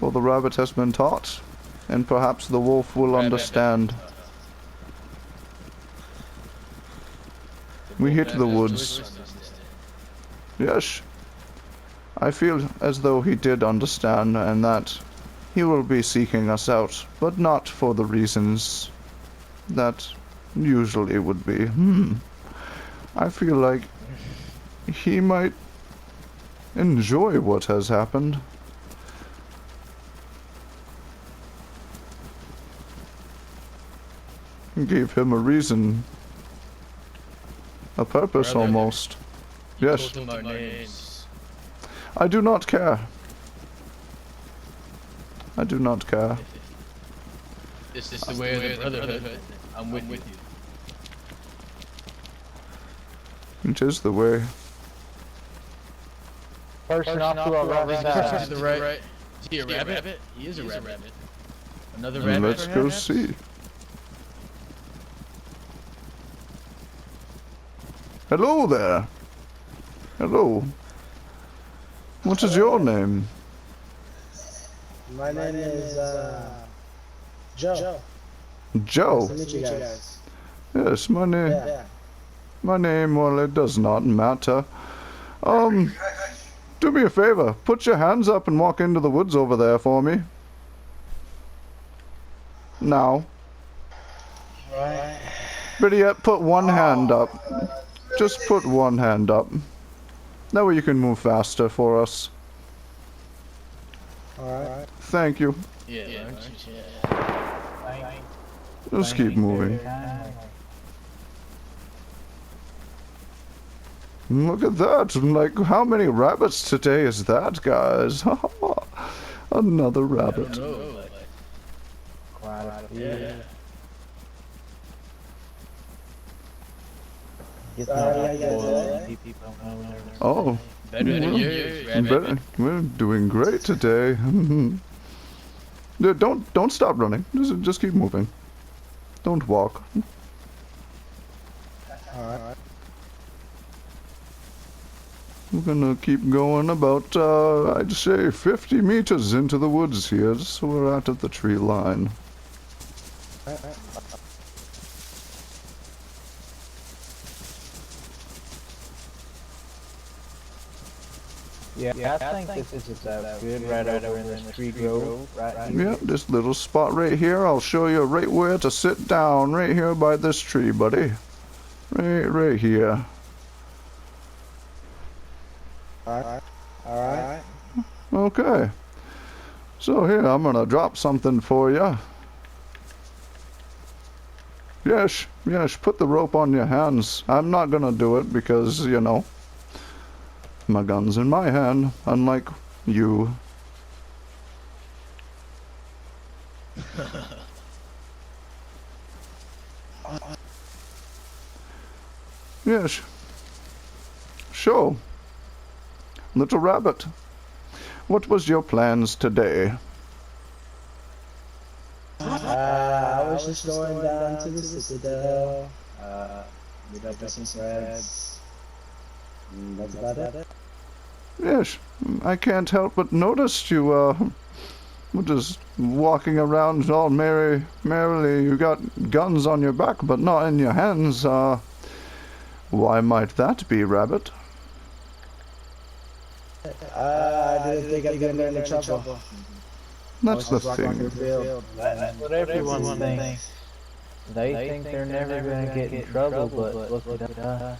For the rabbit has been taught, and perhaps the wolf will understand. We hit the woods. Yes. I feel as though he did understand, and that he will be seeking us out, but not for the reasons that usually would be. I feel like he might enjoy what has happened. Gave him a reason. A purpose, almost. Yes. I do not care. I do not care. This is the way of the Brotherhood. I'm with you. It is the way. Person off to our right. To the right. Is he a rabbit? He is a rabbit. Another rabbit. Let's go see. Hello there. Hello. What is your name? My name is Joe. Joe. Nice to meet you guys. Yes, my name. Yeah. My name, well, it does not matter. Do me a favor. Put your hands up and walk into the woods over there for me. Now. Right. Better yet, put one hand up. Just put one hand up. That way you can move faster for us. Alright. Thank you. Yeah. Just keep moving. Look at that. Like, how many rabbits today is that, guys? Another rabbit. Quite a few. Yeah. Oh. Better than yours, rabbit. We're doing great today. Don't stop running. Just keep moving. Don't walk. Alright. We're gonna keep going about, I'd say 50 meters into the woods here, so we're out of the tree line. Yeah, I think this is good right over in this tree grove, right here. Yeah, this little spot right here, I'll show you right where to sit down, right here by this tree, buddy. Right here. Alright. Okay. So here, I'm gonna drop something for you. Yes, put the rope on your hands. I'm not gonna do it because, you know, my gun's in my hand, unlike you. Yes. Sure. Little rabbit, what was your plans today? I was just going down to the Citadel, meet up with some friends. That's about it. Yes, I can't help but notice you, were just walking around all merrily. You got guns on your back, but not in your hands. Why might that be, rabbit? I didn't think I'd get in any trouble. That's the thing. That's what everyone thinks. They think they're never gonna get in trouble, but look at us.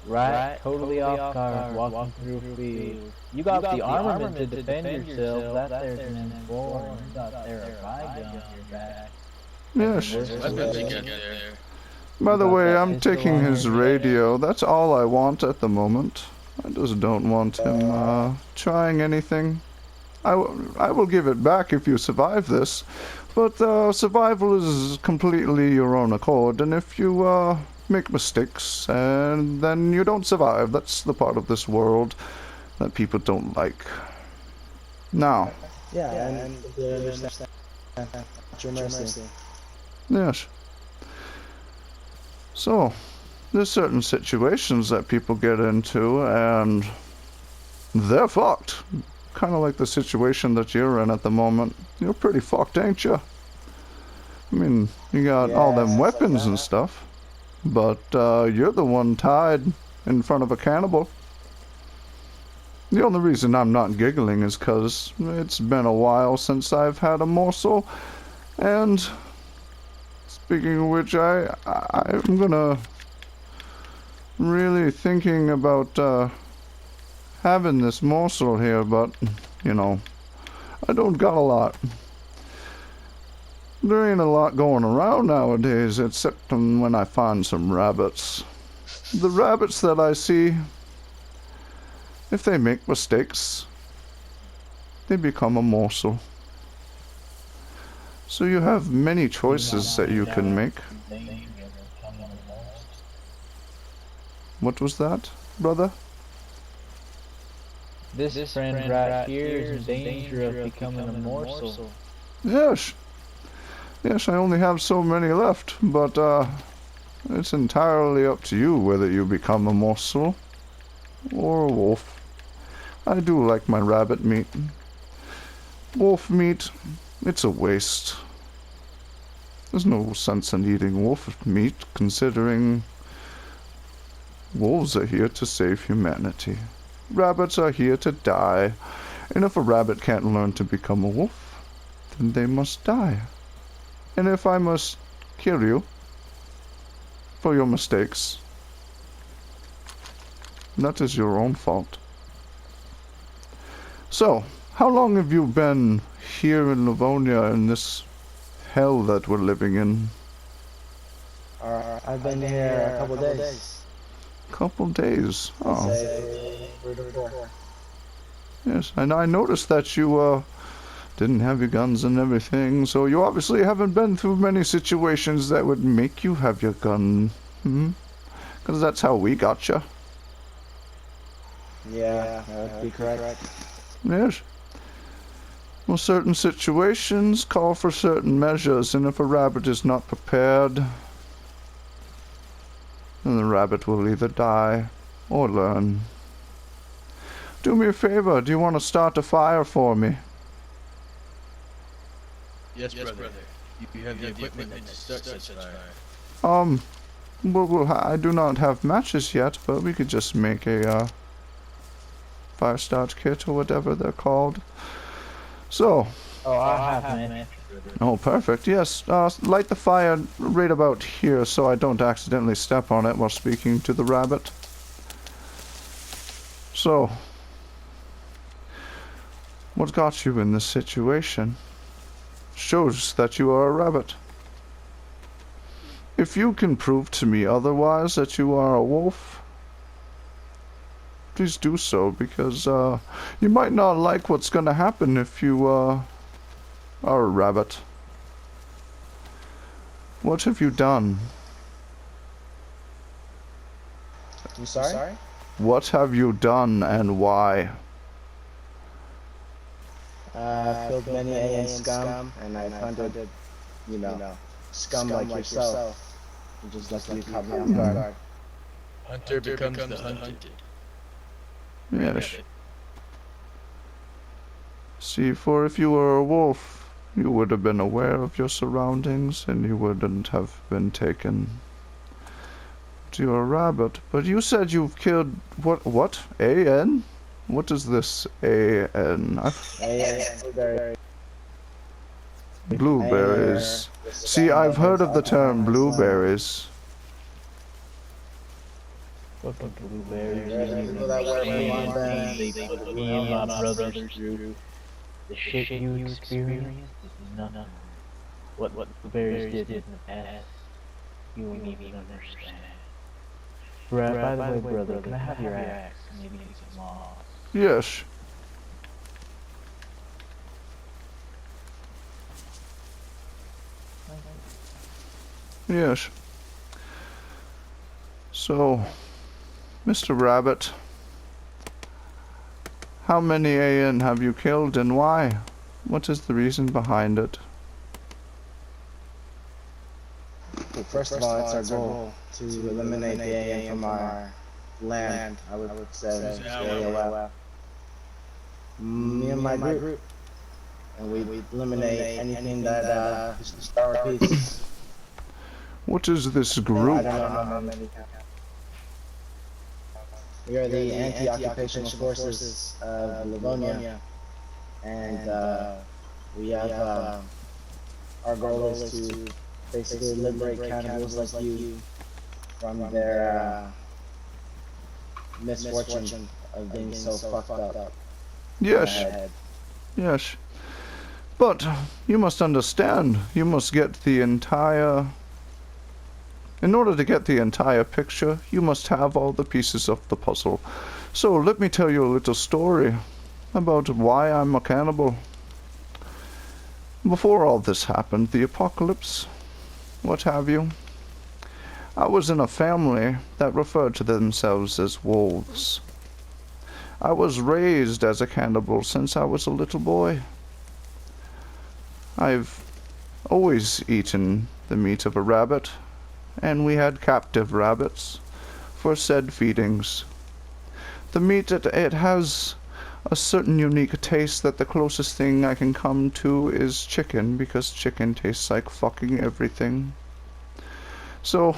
Right, totally off guard, walking through a field. You got the armament to defend yourself. That there's an M4, and you got there a rifle on your back. Yes. By the way, I'm taking his radio. That's all I want at the moment. I just don't want him trying anything. I will give it back if you survive this, but survival is completely your own accord, and if you make mistakes, and then you don't survive. That's the part of this world that people don't like. Now. Yeah, and they understand. At your mercy. Yes. So, there's certain situations that people get into, and they're fucked. kind of like the situation that you're in at the moment. You're pretty fucked, ain't you? I mean, you got all them weapons and stuff, but you're the one tied in front of a cannibal. The only reason I'm not giggling is because it's been a while since I've had a morsel, and speaking of which, I'm gonna really thinking about having this morsel here, but you know, I don't got a lot. There ain't a lot going around nowadays, except when I find some rabbits. The rabbits that I see, if they make mistakes, they become a morsel. So you have many choices that you can make. What was that, brother? This friend right here is in danger of becoming a morsel. Yes. Yes, I only have so many left, but it's entirely up to you whether you become a morsel or a wolf. I do like my rabbit meat. Wolf meat, it's a waste. There's no sense in eating wolf meat, considering wolves are here to save humanity. Rabbits are here to die, and if a rabbit can't learn to become a wolf, then they must die. And if I must kill you for your mistakes, that is your own fault. So, how long have you been here in Livonia in this hell that we're living in? I've been here a couple days. Couple days. Oh. Say 3 to 4. Yes, and I noticed that you didn't have your guns and everything, so you obviously haven't been through many situations that would make you have your gun. Because that's how we got you. Yeah, that would be correct. Yes. Well, certain situations call for certain measures, and if a rabbit is not prepared, then the rabbit will either die or learn. Do me a favor, do you want to start a fire for me? Yes, brother. You have the equipment to start such fire. Well, I do not have matches yet, but we could just make a fire start kit or whatever they're called. So. Oh, I have man. Oh, perfect. Yes, light the fire right about here so I don't accidentally step on it while speaking to the rabbit. So, what got you in this situation shows that you are a rabbit. If you can prove to me otherwise that you are a wolf, please do so, because you might not like what's going to happen if you are a rabbit. What have you done? I'm sorry? What have you done and why? I've killed many alien scum, and I've hunted, scum like yourself. Just like you caught me off guard. Hunter becomes the hunted. Yes. See, for if you were a wolf, you would have been aware of your surroundings, and you wouldn't have been taken. But you're a rabbit. But you said you've killed what? A-N? What is this A-N? Blueberry. Blueberries. See, I've heard of the term blueberries. Fucking blueberries. People that wear blue bands. Me and my brothers through the shit you experienced is none what blueberries did in the past. You won't even understand. By the way, brother, can I have your axe? Maybe some moss. Yes. Yes. So, Mr. Rabbit, how many AN have you killed and why? What is the reason behind it? Well, first of all, it's our goal to eliminate the alien from our land. I would say. Me and my group, and we eliminate anything that star repeats. What is this I group? don't know how many. We are the anti-occupational forces of Livonia, and we have our goal is to basically liberate cannibals like you from their misfortune of being so fucked up. Yes, yes. But you must understand, you must get the entire... In order to get the entire picture, you must have all the pieces of the puzzle. So let me tell you a little story about why I'm a cannibal. Before all this happened, the apocalypse, what have you, I was in a family that referred to themselves as wolves. I was raised as a cannibal since I was a little boy. I've always eaten the meat of a rabbit, and we had captive rabbits for said feedings. The meat, it has a certain unique taste that the closest thing I can come to is chicken, because chicken tastes like fucking everything. So,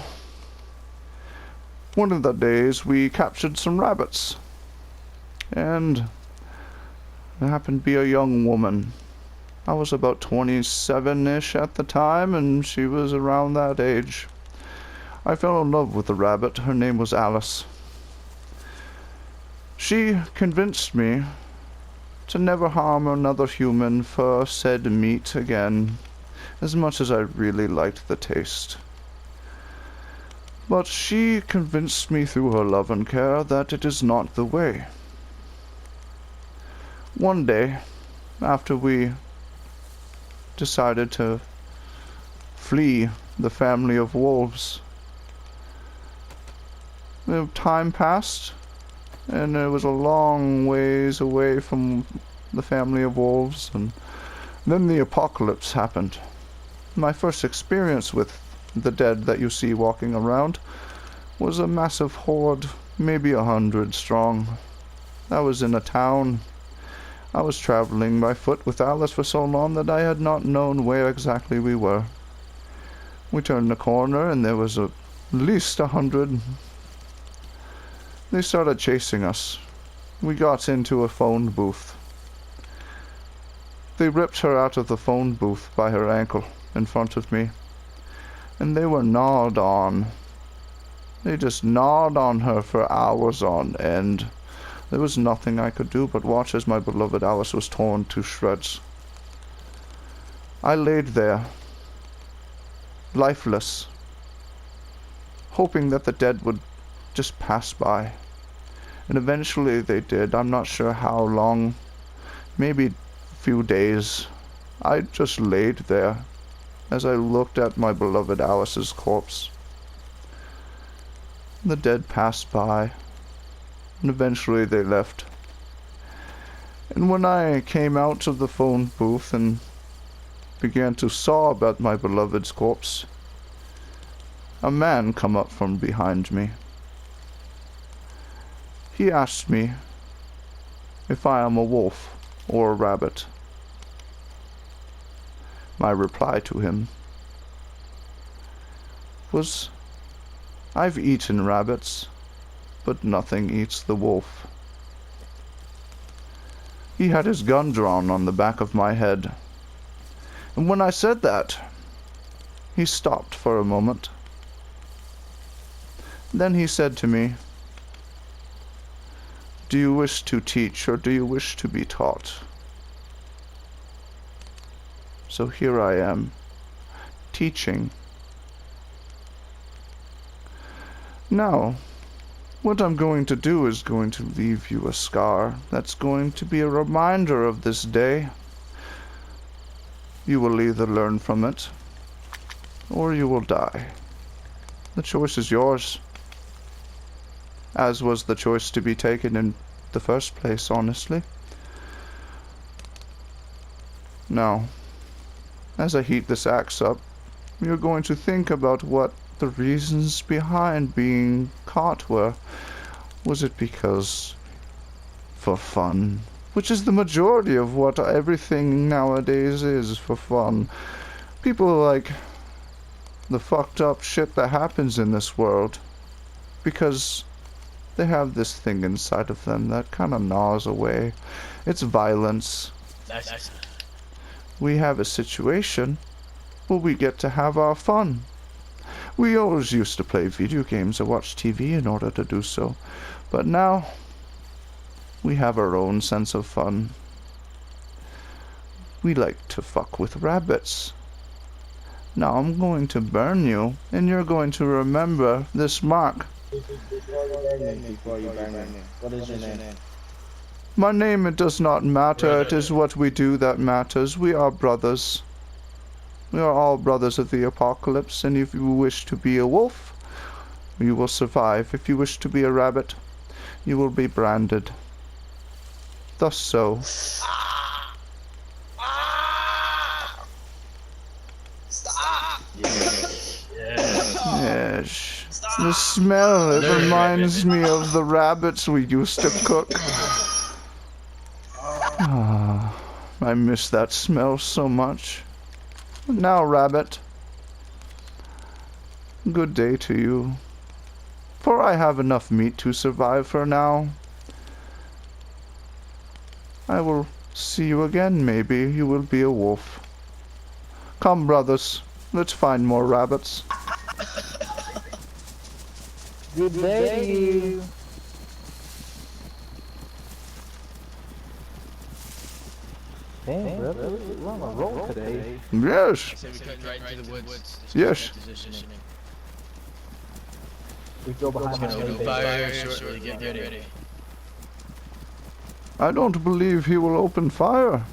one of the days we captured some rabbits, and there happened to be a young woman. I was about 27-ish at the time, and she was around that age. I fell in love with the rabbit. Her name was Alice. She convinced me to never harm another human for said meat again, as much as I really liked the taste. But she convinced me through her love and care that it is not the way. One day, after we decided to flee the family of wolves, the time passed, and it was a long ways away from the family of wolves, and then the apocalypse happened. My first experience with the dead that you see walking around was a massive horde, maybe 100 strong. I was in a town. I was traveling by foot with Alice for so long that I had not known where exactly we were. We turned the corner and there was at least 100. They started chasing us. We got into a phone booth. They ripped her out of the phone booth by her ankle in front of me, and they were gnawed on. They just gnawed on her for hours on end. There was nothing I could do but watch as my beloved Alice was torn to shreds. I laid there, lifeless, hoping that the dead would just pass by. And eventually they did. I'm not sure how long, maybe a few days. I just laid there as I looked at my beloved Alice's corpse. The dead passed by, and eventually they left. And when I came out of the phone booth and began to sob at my beloved's corpse, a man come up from behind me. He asked me if I am a wolf or a rabbit. My reply to him was, I've eaten rabbits, but nothing eats the wolf. He had his gun drawn on the back of my head, and when I said that, he stopped for a moment. Then he said to me, do you wish to teach or do you wish to be taught? So here I am, teaching. Now, what I'm going to do is going to leave you a scar that's going to be a reminder of this day. You will either learn from it, or you will die. The choice is yours. As was the choice to be taken in the first place, honestly. Now, as I heat this axe up, you're going to think about what the reasons behind being caught were. Was it because for fun? which is the majority of what everything nowadays is for fun. People like the fucked up shit that happens in this world because they have this thing inside of them that kind of gnaws away. It's violence. Nice. We have a situation where we get to have our fun. We always used to play video games or watch TV in order to do so, but now we have our own sense of fun. We like to fuck with rabbits. Now I'm going to burn you, and you're going to remember this mark. Before you burn me, what is your name? My name, it does not matter. It is what we do that matters. We are brothers. We are all brothers of the apocalypse, and if you wish to be a wolf, you will survive. If you wish to be a rabbit, you will be branded. Thus so. Yes. The smell, it reminds me of the rabbits we used to cook. Ah, I miss that smell so much. Now, rabbit, good day to you. For I have enough meat to survive for now. I will see you again, maybe. You will be a wolf. Come, brothers, let's find more rabbits. Good day to you. Damn, brother, we're on a roll today. Yes. So we cut right into the woods. Yes. Positioning. We go behind Gonna the open fire shortly. Get ready. I don't believe he will open fire.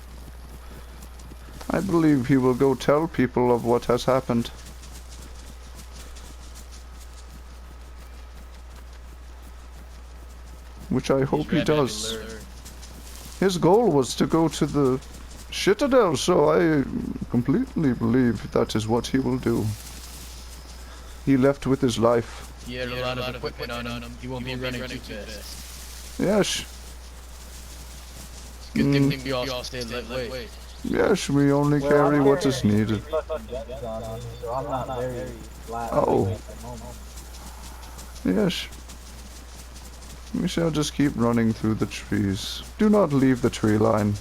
I believe he will go tell people of what has happened. Which I hope he does. His goal was to go to the Citadel, so I completely believe that is what he will do. He left with his life. He had a lot of equipment on him. He won't be running too fast. Yes. Good thing we all stay lightweight. Yes, we only carry what is needed. So I'm not very flat. Oh. Yes. We shall just keep running through the trees. Do not leave the tree line.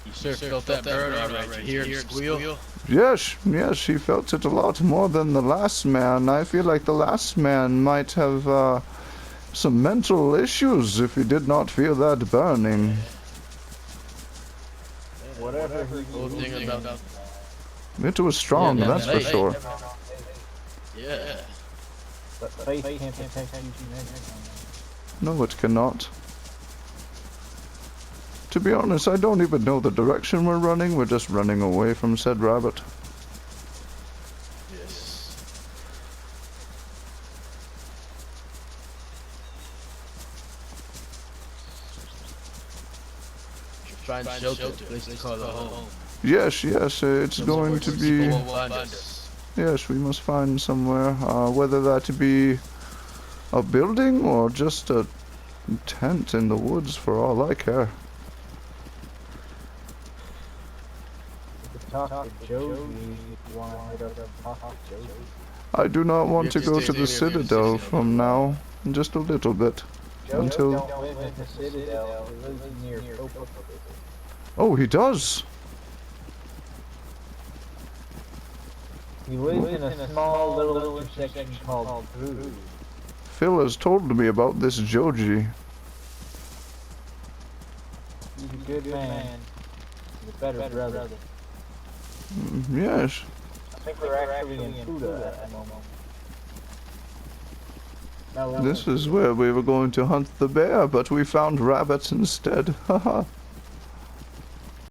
You sure felt that burn alright. You hear him squeal? Yes, yes, he felt it a lot more than the last man. I feel like the last man might have some mental issues if he did not feel that burning. Whatever Whole thing about It was strong, Yeah, that's for night. sure. yeah. But faith can't protect you from everything. No, it cannot. To be honest, I don't even know the direction we're running. We're just running away from said rabbit. Yes. Find shelter, place to call a home. Yes, yes, it's going to be... People won't find us. Yes, we must find somewhere, whether that be a building or just a tent in the woods for all I care. Talk to Joji if you want to head up and talk to Joji. I do not want to have go to to stay the there, we have to Citadel stay from now, just a little bit. Joji Until... don't live in the Citadel, he lives near Copa. Oh, he does! He lives in a small little intersection called Drew. Phil has told me about this Joji. He's a good man. He's a better brother. Yes. I think we're actually in Fuda at the moment. No, This is where we were going to hunt the bear, but we found rabbits instead. Haha.